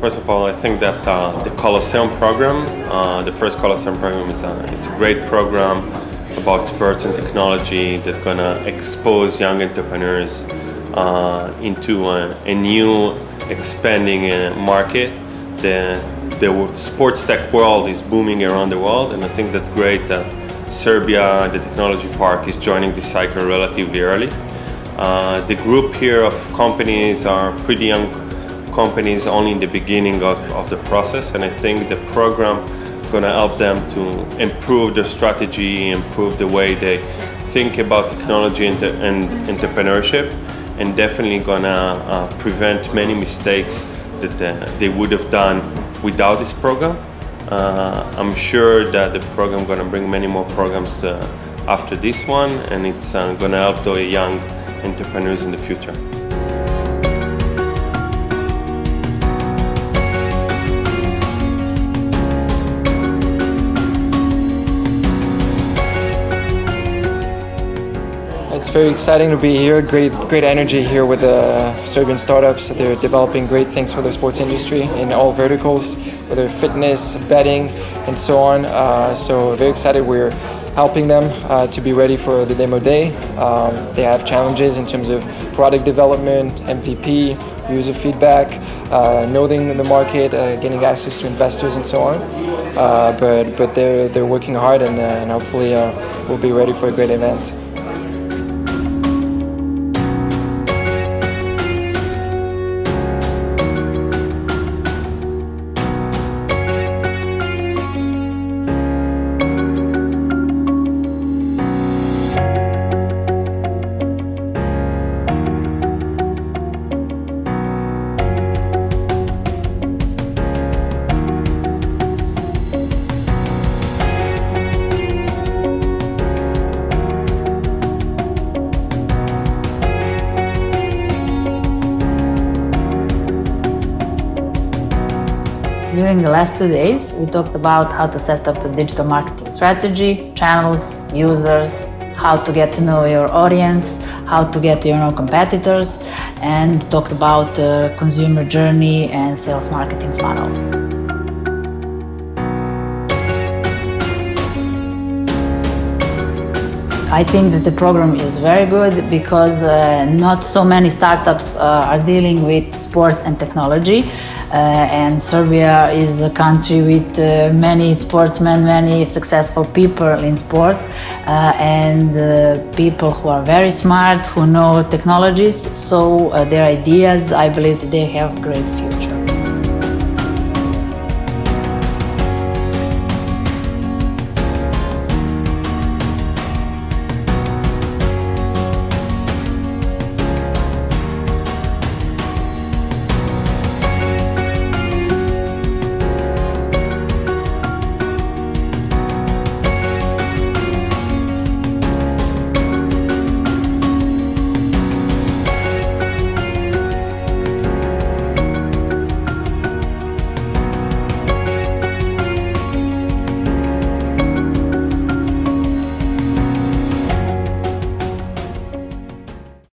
First of all, I think that the Colosseum program, the first Colosseum program, it's a great program about sports and technology that's gonna expose young entrepreneurs into a new expanding market. The sports tech world is booming around the world, and I think that's great that Serbia, the technology park, is joining this cycle relatively early. The group here of companies are pretty young companies, only in the beginning of the process, and I think the program is going to help them to improve their strategy, improve the way they think about technology and entrepreneurship, and definitely going to prevent many mistakes that they would have done without this program. I'm sure that the program is going to bring many more programs after this one, and it's going to help the young entrepreneurs in the future. It's very exciting to be here. Great energy here with the Serbian startups. They're developing great things for the sports industry in all verticals, whether fitness, betting, and so on. So very excited. We're helping them to be ready for the demo day. They have challenges in terms of product development, MVP, user feedback, knowing the market, getting access to investors, and so on. But they're working hard, and hopefully we'll be ready for a great event. During the last 2 days, we talked about how to set up a digital marketing strategy, channels, users, how to get to know your audience, how to get to know competitors, and talked about the consumer journey and sales marketing funnel. I think that the program is very good because not so many startups are dealing with sports and technology. And Serbia is a country with many sportsmen, many successful people in sport, and people who are very smart, who know technologies, so their ideas, I believe they have great future.